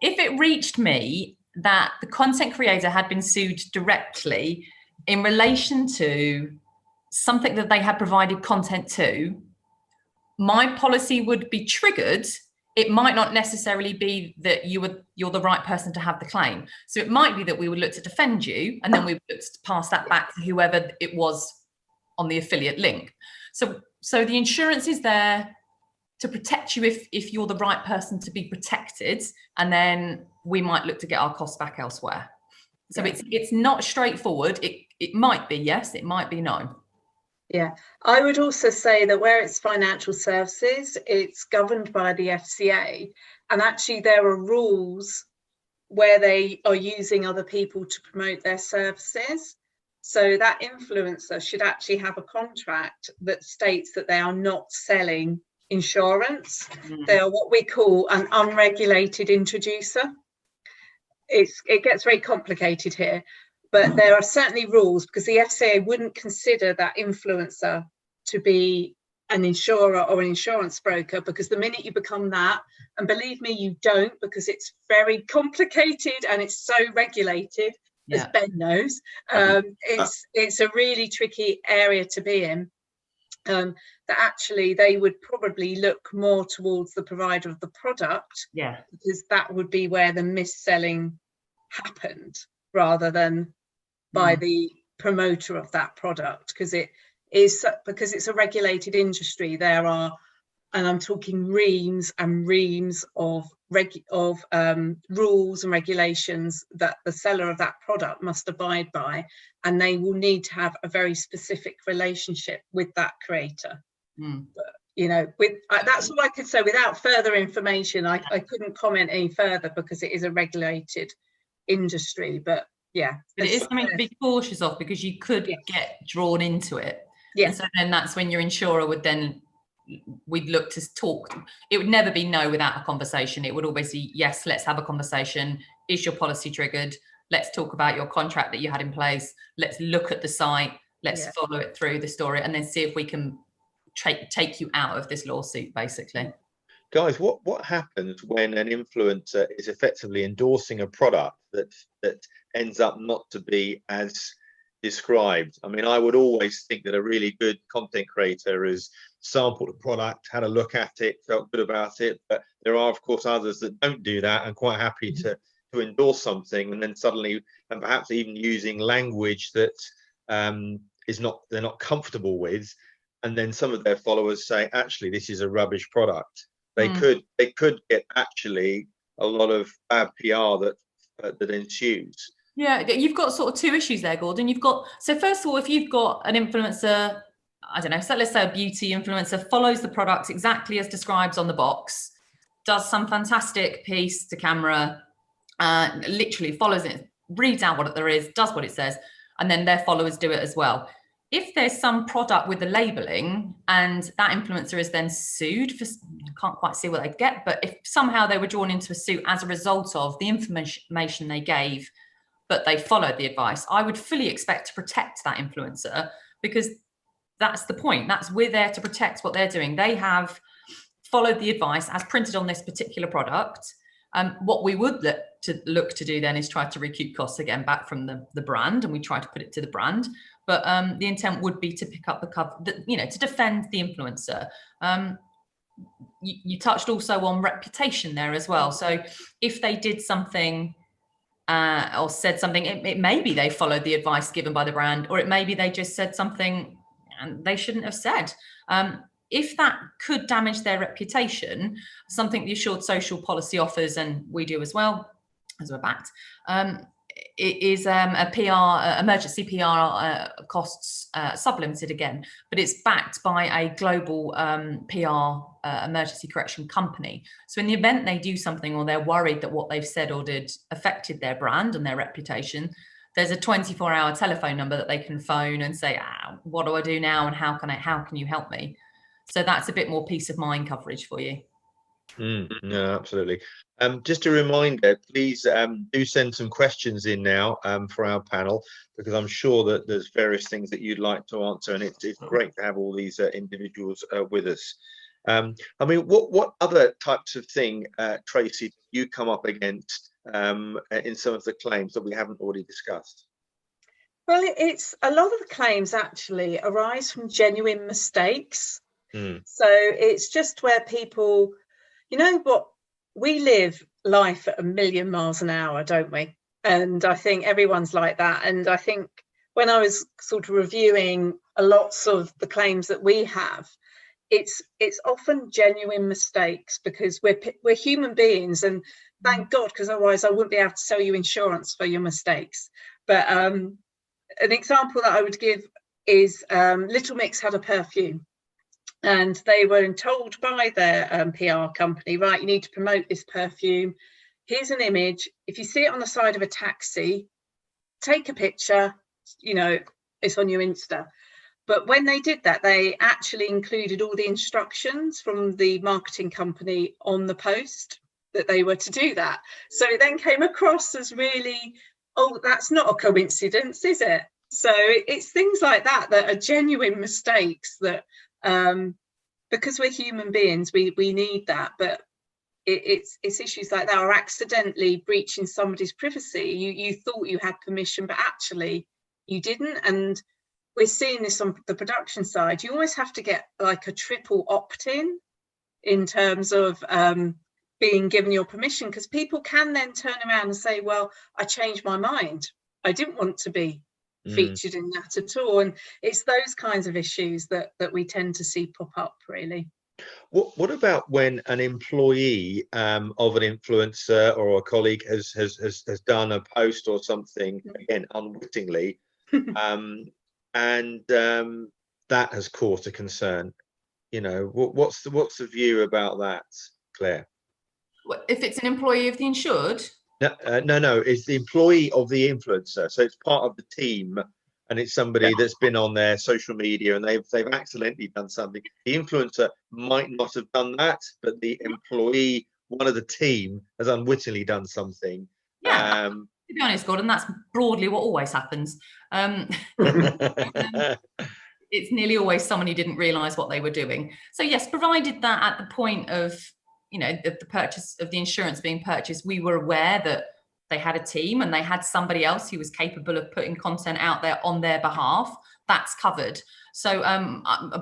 Speaker 3: If it reached me that the content creator had been sued directly in relation to something that they had provided content to, my policy would be triggered. It might not necessarily be that you're the right person to have the claim. So it might be that we would look to defend you, and then we would look to pass that back to whoever it was on the affiliate link. So the insurance is there to protect you if you're the right person to be protected, and then we might look to get our costs back elsewhere. So it's not straightforward. It might be yes, it might be no.
Speaker 2: Yeah, I would also say that where it's financial services, it's governed by the FCA, and actually there are rules where they are using other people to promote their services. So that influencer should actually have a contract that states that they are not selling insurance. They are what we call an unregulated introducer. It gets very complicated here. But there are certainly rules, because the FCA wouldn't consider that influencer to be an insurer or an insurance broker, because the minute you become that, and believe me, you don't, because it's very complicated and it's so regulated, as Ben knows, it's a really tricky area to be in, that actually they would probably look more towards the provider of the product, because that would be where the mis-selling happened, rather than by the promoter of that product, because it's a regulated industry. There are, and I'm talking reams and reams of rules and regulations that the seller of that product must abide by, and they will need to have a very specific relationship with that creator. But, you know, that's all I could say. Without further information, I couldn't comment any further, because it is a regulated industry. But yeah,
Speaker 3: but it is something to be cautious of, because you could get drawn into it. And so then that's when your insurer would then, we'd look to talk. It would never be no without a conversation. It would always be yes, let's have a conversation. Is your policy triggered? Let's talk about your contract that you had in place. Let's look at the site. Let's follow it through the story, and then see if we can take you out of this lawsuit, basically.
Speaker 1: Guys, what happens when an influencer is effectively endorsing a product that ends up not to be as described? I mean, I would always think that a really good content creator has sampled a product, had a look at it, felt good about it, but there are, of course, others that don't do that and quite happy to endorse something, and then suddenly, and perhaps even using language that they're not comfortable with, and then some of their followers say, actually, this is a rubbish product. They could get actually a lot of bad PR that ensues.
Speaker 3: Yeah, you've got sort of two issues there, Gordon. So first of all, if you've got an influencer, I don't know, so let's say a beauty influencer follows the product exactly as described on the box, does some fantastic piece to camera, literally follows it, reads out what there is, does what it says, and then their followers do it as well. If there's some product with the labeling and that influencer is then sued for, I can't quite see what they'd get, but if somehow they were drawn into a suit as a result of the information they gave, but they followed the advice, I would fully expect to protect that influencer, because that's the point. We're there to protect what they're doing. They have followed the advice as printed on this particular product. What we would look to do then is try to recoup costs again back from the brand, and we try to put it to the brand. But the intent would be to pick up the cover, to defend the influencer. You touched also on reputation there as well. So if they did something or said something, it may be they followed the advice given by the brand, or it may be they just said something and they shouldn't have said. If that could damage their reputation, something the Assured Social policy offers, and we do as well, as we're backed, it is a PR, emergency PR costs sublimited again, but it's backed by a global PR emergency correction company. So in the event they do something, or they're worried that what they've said or did affected their brand and their reputation, there's a 24-hour telephone number that they can phone and say, what do I do now, and how can you help me? So that's a bit more peace of mind coverage for you.
Speaker 1: No, absolutely. Just a reminder, please do send some questions in now for our panel, because I'm sure that there's various things that you'd like to answer, and it's great to have all these individuals with us. I mean, what other types of thing, Tracy, you come up against in some of the claims that we haven't already discussed?
Speaker 2: Well, it's a lot of the claims actually arise from genuine mistakes. So it's just where people, you know what, we live life at 1,000,000 miles an hour, don't we? And I think everyone's like that. And I think when I was sort of reviewing lots of the claims that we have, it's often genuine mistakes, because we're human beings, and thank God, because otherwise I wouldn't be able to sell you insurance for your mistakes. But an example that I would give is Little Mix had a perfume. And they were told by their PR company, right, you need to promote this perfume. Here's an image. If you see it on the side of a taxi, take a picture, you know, it's on your Insta. But when they did that, they actually included all the instructions from the marketing company on the post that they were to do that. So it then came across as really, oh, that's not a coincidence, is it? So it's things like that that are genuine mistakes that, because we're human beings, we need that, but it's issues like that, or accidentally breaching somebody's privacy. You thought you had permission, but actually you didn't. And we're seeing this on the production side. You always have to get like a triple opt-in in terms of being given your permission, because people can then turn around and say, well, I changed my mind, I didn't want to be featured in that at all. And it's those kinds of issues that we tend to see pop up, really.
Speaker 1: What about when an employee of an influencer or a colleague has done a post or something, again unwittingly, and that has caused a concern? You know, what's the view about that, Claire?
Speaker 3: If it's an employee of the insured?
Speaker 1: No, it's the employee of the influencer. So it's part of the team, and it's somebody that's been on their social media, and they've accidentally done something. The influencer might not have done that, but the employee, one of the team, has unwittingly done something.
Speaker 3: Yeah, to be honest, Gordon, that's broadly what always happens. It's nearly always someone who didn't realise what they were doing. So yes, provided that at the point of, you know, the purchase of the insurance being purchased, we were aware that they had a team and they had somebody else who was capable of putting content out there on their behalf, that's covered. So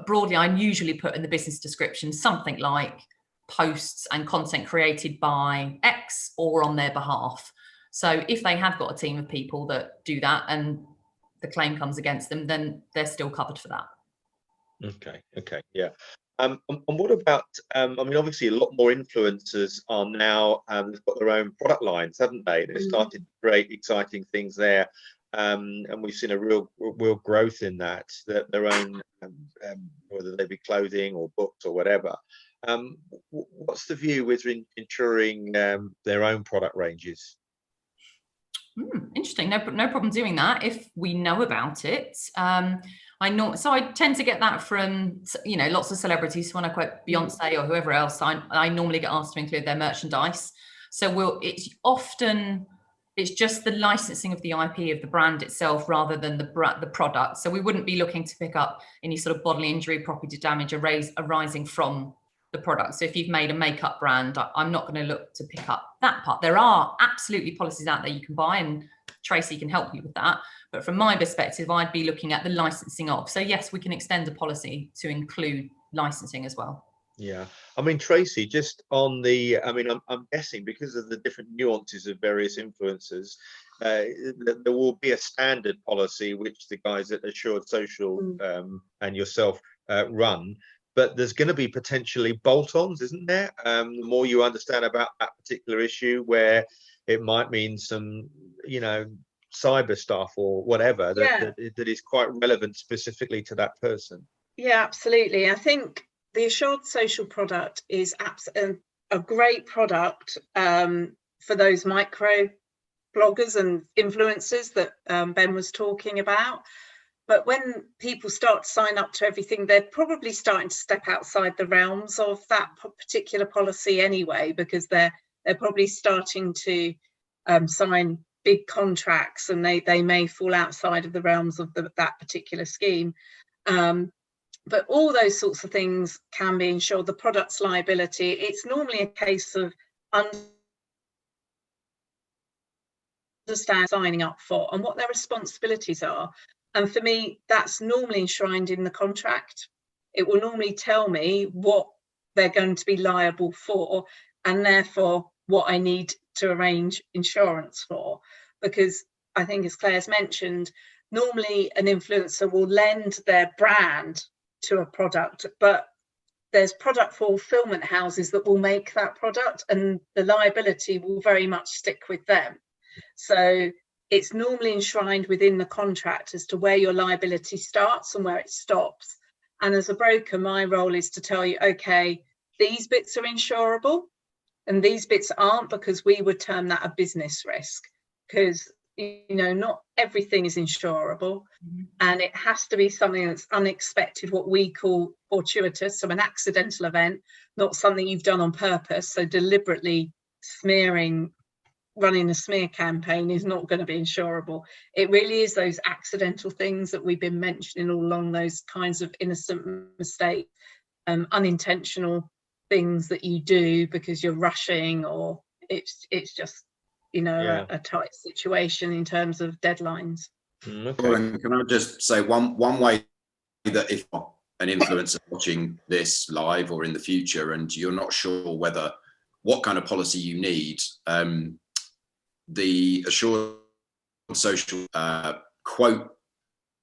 Speaker 3: broadly, I usually put in the business description something like posts and content created by X or on their behalf. So if they have got a team of people that do that and the claim comes against them, then they're still covered for that.
Speaker 1: Okay, yeah. And what about, I mean, obviously a lot more influencers are now, they've got their own product lines, haven't they? They've started great, exciting things there. And we've seen a real growth in that their own, whether they be clothing or books or whatever. What's the view with ensuring their own product ranges?
Speaker 3: Interesting. No problem doing that if we know about it. I tend to get that from, you know, lots of celebrities. When I quote Beyonce or whoever else, I normally get asked to include their merchandise. So it's just the licensing of the IP of the brand itself rather than the product. So we wouldn't be looking to pick up any sort of bodily injury, property damage arising from the product. So if you've made a makeup brand, I'm not going to look to pick up that part. There are absolutely policies out there you can buy, and Tracy can help you with that. But from my perspective, I'd be looking at the licensing of. So yes, we can extend a policy to include licensing as well.
Speaker 1: Yeah, I mean, Tracy, just on the, I mean, I'm guessing because of the different nuances of various influencers, there will be a standard policy which the guys at Assured Social and yourself run, but there's going to be potentially bolt-ons, isn't there? The more you understand about that particular issue, where it might mean some, you know, cyber stuff or whatever that is quite relevant specifically to that person.
Speaker 2: Yeah, absolutely. I think the Assured Social product is a great product for those micro bloggers and influencers that Ben was talking about. But when people start to sign up to everything, they're probably starting to step outside the realms of that particular policy anyway, because they're probably starting to sign big contracts, and they may fall outside of the realms of that particular scheme. But all those sorts of things can be insured. The product's liability, it's normally a case of understand signing up for and what their responsibilities are. And for me, that's normally enshrined in the contract. It will normally tell me what they're going to be liable for, and therefore what I need to arrange insurance for. Because I think, as Claire's mentioned, normally an influencer will lend their brand to a product, but there's product fulfillment houses that will make that product, and the liability will very much stick with them. So it's normally enshrined within the contract as to where your liability starts and where it stops. And as a broker, my role is to tell you, okay, these bits are insurable and these bits aren't, because we would term that a business risk, because, you know, not everything is insurable, and it has to be something that's unexpected, what we call fortuitous, so an accidental event, not something you've done on purpose. So deliberately running a smear campaign is not going to be insurable. It really is those accidental things that we've been mentioning all along, those kinds of innocent mistakes, unintentional things that you do because you're rushing, or it's just, you know, a tight situation in terms of deadlines.
Speaker 1: Okay.
Speaker 4: Well, can I just say one way that if an influencer watching this live or in the future and you're not sure what kind of policy you need, the Assured Social quote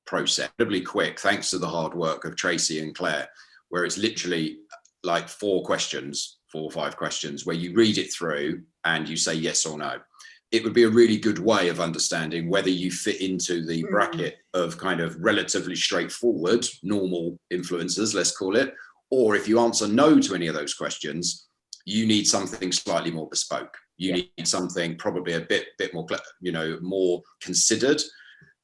Speaker 4: process, incredibly quick, thanks to the hard work of Tracy and Claire, where it's literally like 4 or 5 questions, where you read it through and you say yes or no. It would be a really good way of understanding whether you fit into the bracket of kind of relatively straightforward, normal influencers, let's call it, or if you answer no to any of those questions, you need something slightly more bespoke. You need something probably a bit more, you know, more considered.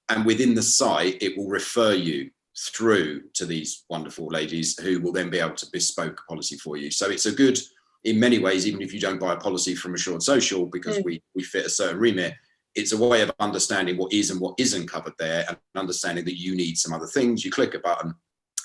Speaker 4: And within the site, it will refer you through to these wonderful ladies who will then be able to bespoke a policy for you. So it's a good, in many ways, even if you don't buy a policy from Assured Social, because we fit a certain remit, it's a way of understanding what is and what isn't covered there, and understanding that you need some other things. You click a button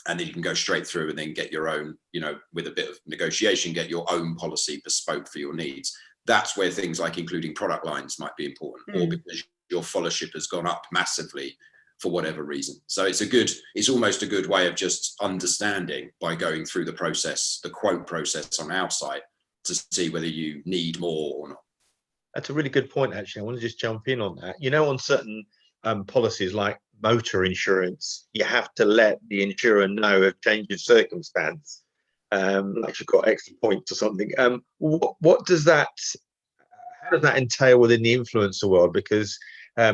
Speaker 4: and then you can go straight through and then get your own, you know, with a bit of negotiation, get your own policy bespoke for your needs. That's where things like including product lines might be important, or because your followership has gone up massively for whatever reason. So it's almost a good way of just understanding by going through the process, the quote process on our site, to see whether you need more or not.
Speaker 1: That's a really good point, actually. I want to just jump in on that. You know, on certain policies like motor insurance, you have to let the insurer know of change of circumstance, like you've got extra points or something. What does that, how does that entail within the influencer world? Because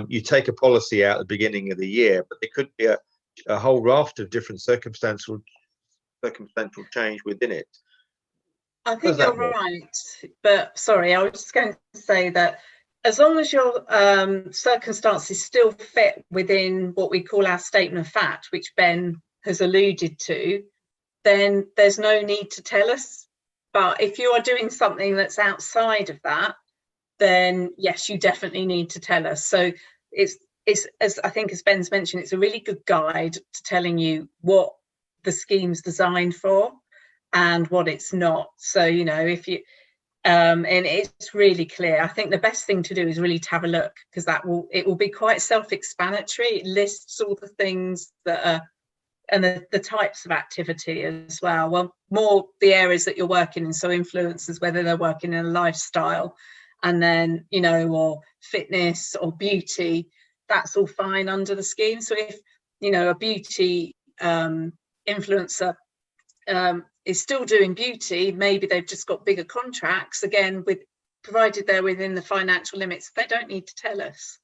Speaker 1: you take a policy out at the beginning of the year, but there could be a whole raft of different circumstantial change within it.
Speaker 2: I think you're right, but sorry, I was just going to say that as long as your circumstances still fit within what we call our statement of fact, which Ben has alluded to, then there's no need to tell us. But if you are doing something that's outside of that, then yes, you definitely need to tell us. So it's as I think, as Ben's mentioned, it's a really good guide to telling you what the scheme's designed for and what it's not. So, you know, if you and it's really clear. I think the best thing to do is really to have a look, because it will be quite self-explanatory. It lists all the things that are, and the types of activity as well. Well, more the areas that you're working in, so influencers, whether they're working in a lifestyle and then, you know, or fitness or beauty, that's all fine under the scheme. So if, you know, a beauty influencer is still doing beauty, maybe they've just got bigger contracts, again, with provided they're within the financial limits, they don't need to tell us.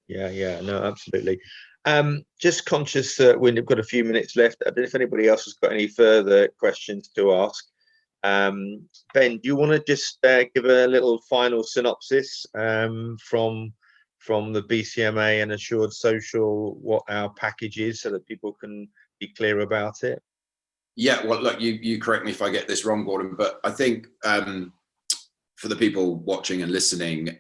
Speaker 1: Yeah, no, absolutely. Just conscious that we've got a few minutes left, but if anybody else has got any further questions to ask, Ben, do you want to just give a little final synopsis from the BCMA and Assured Social, what our package is, so that people can be clear about it?
Speaker 4: Yeah, well, look, you correct me if I get this wrong, Gordon, but I think for the people watching and listening,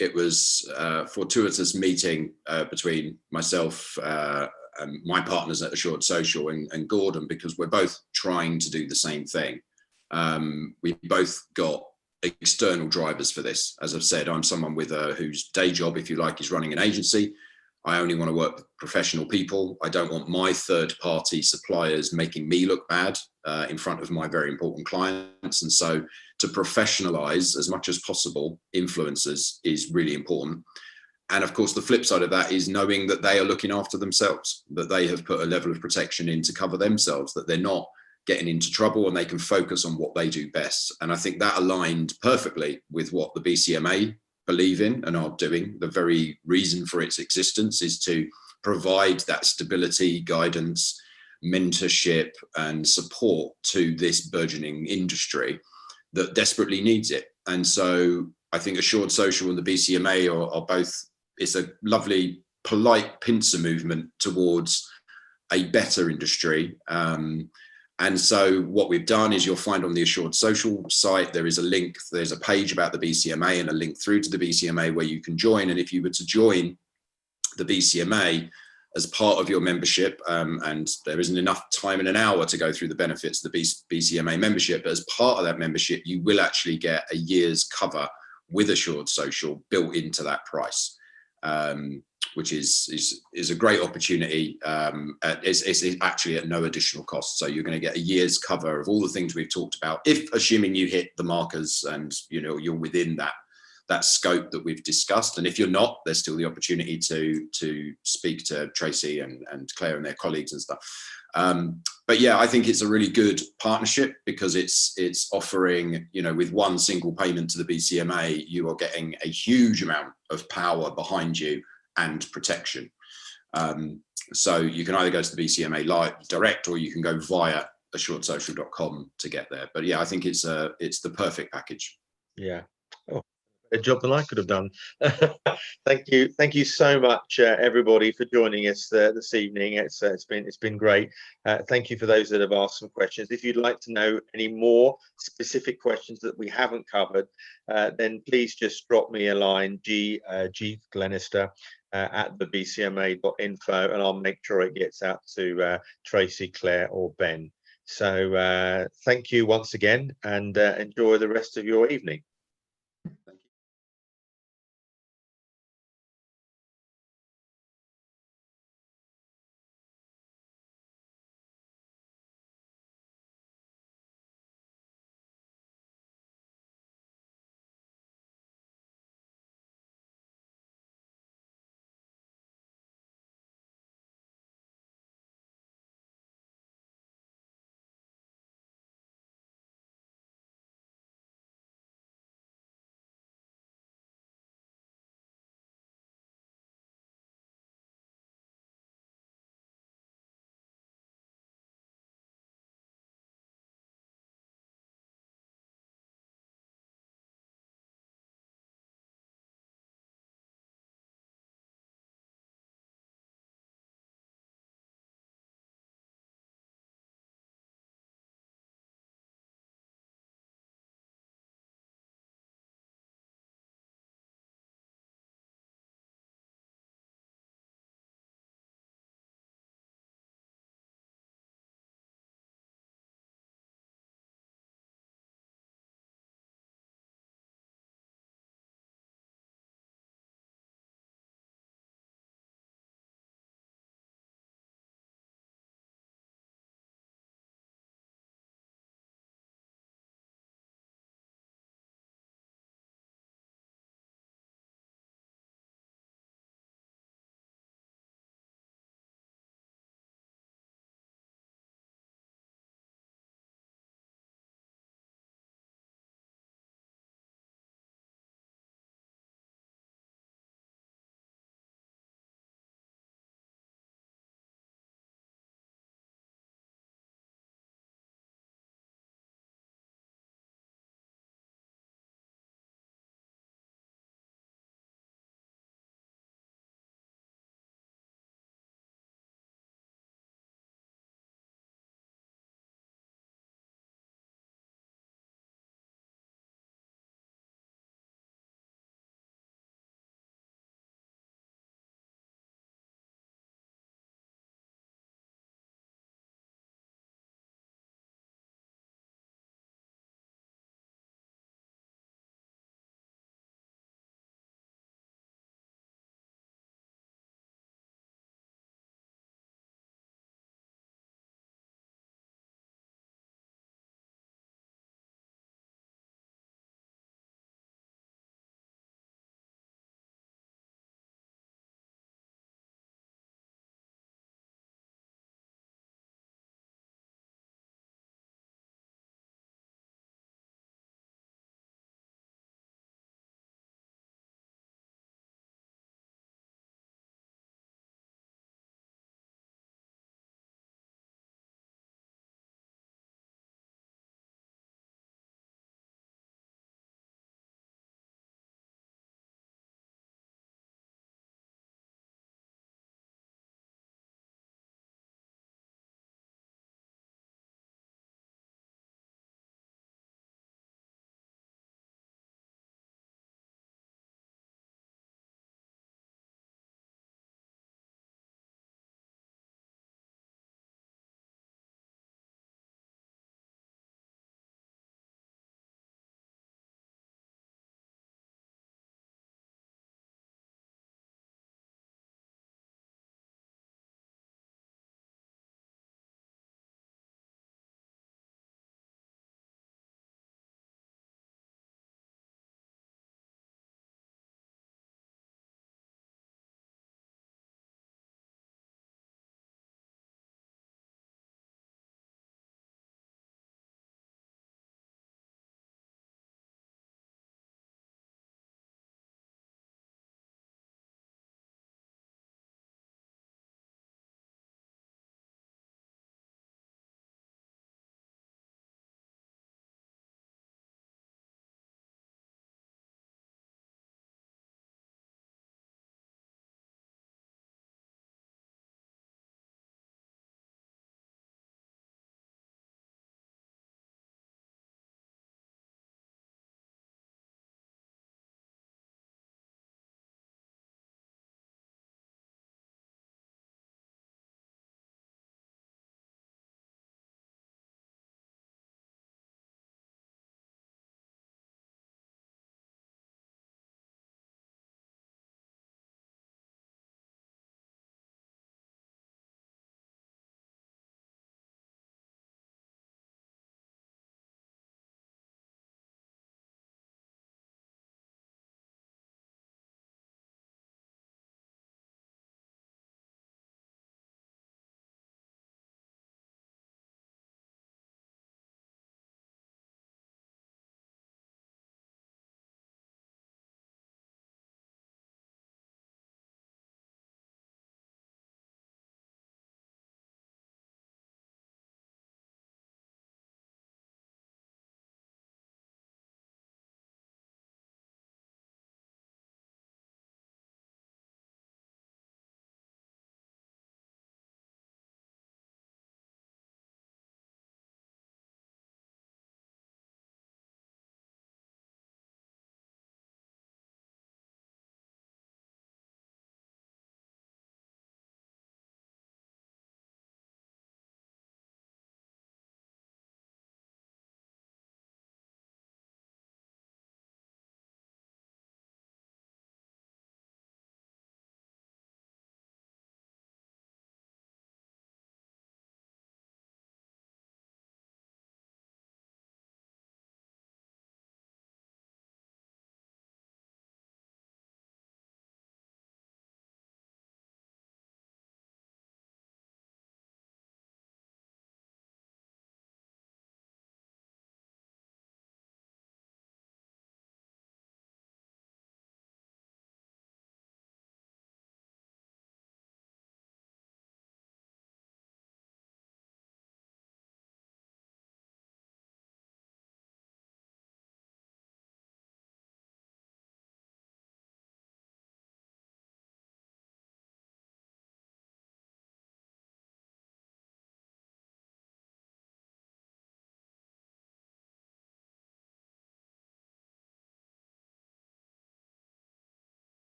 Speaker 4: it was a fortuitous meeting between myself and my partners at Assured Social and Gordon, because we're both trying to do the same thing. We both got external drivers for this. As I've said, I'm someone with whose day job, if you like, is running an agency. I only want to work with professional people. I don't want my third-party suppliers making me look bad in front of my very important clients. And so to professionalize as much as possible influencers is really important. And of course, the flip side of that is knowing that they are looking after themselves, that they have put a level of protection in to cover themselves, that they're not getting into trouble and they can focus on what they do best. And I think that aligned perfectly with what the BCMA believe in and are doing. The very reason for its existence is to provide that stability, guidance, mentorship and support to this burgeoning industry that desperately needs it. And so I think Assured Social and the BCMA are both, it's a lovely, polite pincer movement towards a better industry. And so what we've done is you'll find on the Assured Social site, there is a link, there's a page about the BCMA and a link through to the BCMA where you can join. And if you were to join the BCMA as part of your membership, and there isn't enough time in an hour to go through the benefits of the BCMA membership, but as part of that membership, you will actually get a year's cover with Assured Social built into that price. Which is a great opportunity. It's actually at no additional cost. So you're going to get a year's cover of all the things we've talked about, if assuming you hit the markers and you know you're within that scope that we've discussed. And if you're not, there's still the opportunity to speak to Tracy and Claire and their colleagues and stuff. But yeah, I think it's a really good partnership because it's offering, you know, with one single payment to the BCMA, you are getting a huge amount of power behind you and protection. So you can either go to the BCMA live direct or you can go via assuredsocial.com to get there. But yeah, I think it's the perfect package.
Speaker 1: Yeah. Oh, a job that I could have done. Thank you so much, everybody, for joining us this evening. It's been great. Thank you for those that have asked some questions. If you'd like to know any more specific questions that we haven't covered, then please just drop me a line, Glenister at the bcma.info, and I'll make sure it gets out to Tracy, Claire, or Ben. So thank you once again, and enjoy the rest of your evening.